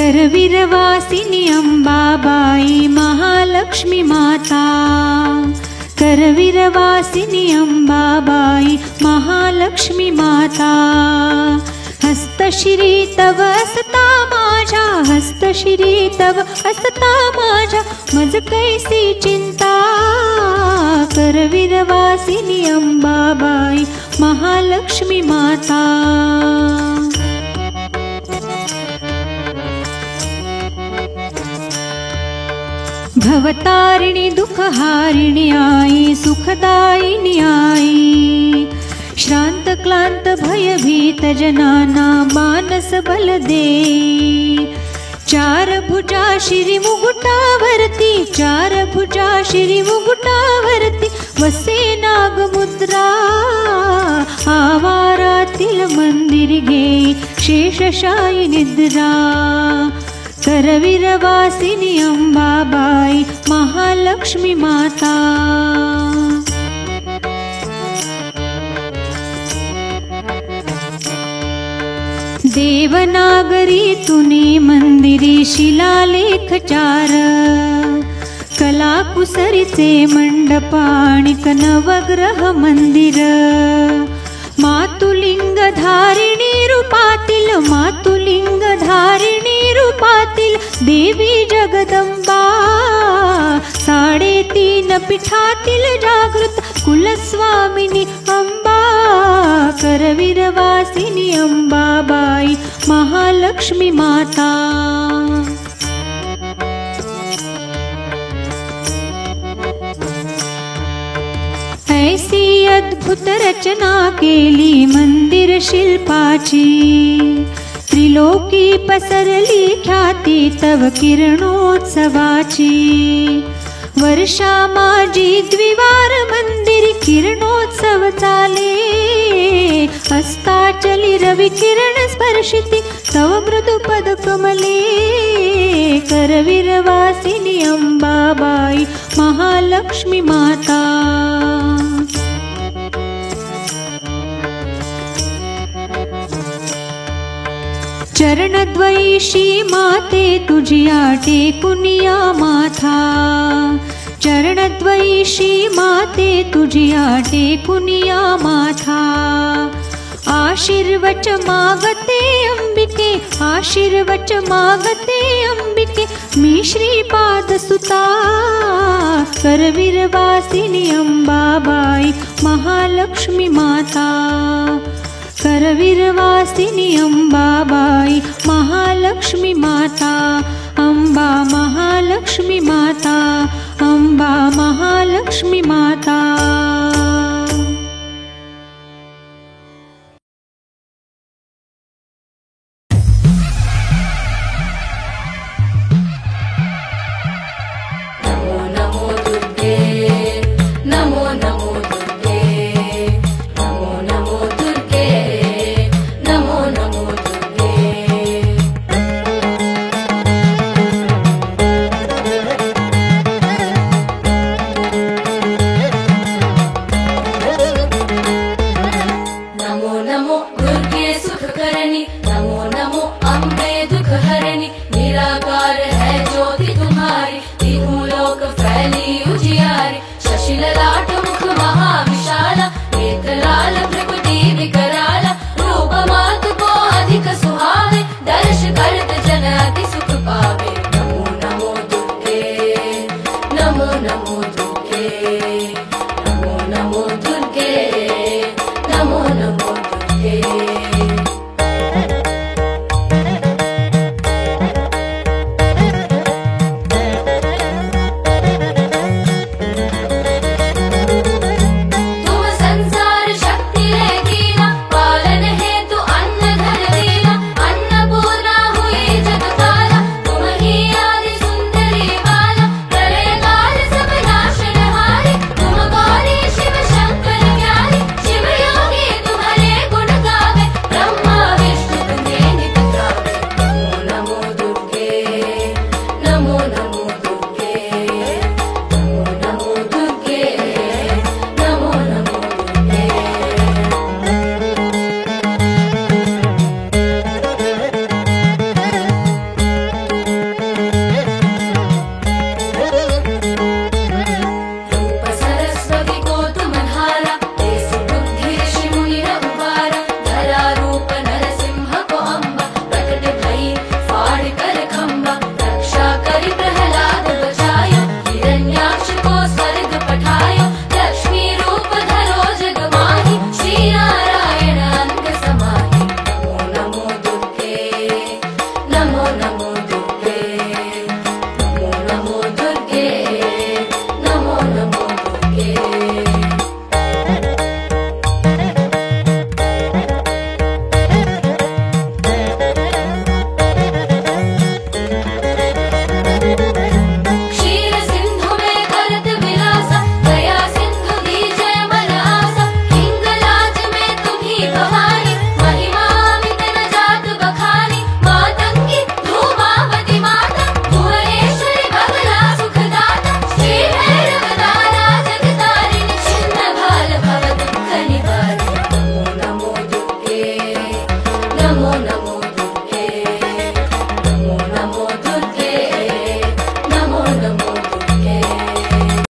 करवीरवासिनी अंबाबाई महालक्ष्मी माता, करवीरवासिनी अंबाबाई महालक्ष्मी माता. हस्तशिरी तव असता माझ्या, हस्तशिरी तव असता माझ्या, मज कैसी चिंता. करवीरवासिनी अंबाबाई महालक्ष्मी माता. भवतारिणी दुःखहारिणी आई, सुखदायिनी आई. श्रांत क्लांत भयभीत जनाना मानस बल दे. चार भुजा शिरी मुकुटावरती, चार भुजा शिरी मुकुटावरती वसे नागमुद्रा. आवारातील मंदिर घे शेषशायी निद्रा. करवीरवासिनी अंबाबाई महालक्ष्मी माता. देवनागरी तुनी मंदिरी शिलालेख चार. कलाकुसरीचे मंडप आणि नवग्रह मंदिर. मातुलिंग धारिणी रूपातील, मातुलिंग धारिणी रूपातील देवी जगदंबा. 3.5 पीठातील जागृत कुलस्वामिनी अंबा. करवीरवासिनी अंबाबाई महालक्ष्मी माता. ऐसी अद्भुत रचना केली मंदिर शिल्पाची. त्रिलोकी पसरली ख्याती तव किरणोत्सवाची. वर्षा माझी द्विवार मंदिर किरणोत्सव चाले. अस्ताचली रवि किरण स्पर्शिती तव मृदु पद कमले. करवीरवासिनी अंबाबाई महालक्ष्मी माता. चरणद्वयीशी माते तुझिया टेकुनिया माथा. चरणद्वयीशी माते तुझिया टेकुनिया माथा. आशीर्वच मागते अंबिके, आशीर्वच मागते अंबिके मी श्रीपाद सुता. करवीरवासिनी अंबाबाई महालक्ष्मी माता. करवीरवासिनी अंबाबाई महालक्ष्मी माता. अंबा महालक्ष्मी माता, अंबा महालक्ष्मी माता. नमो दुर्गे सुखकरणी.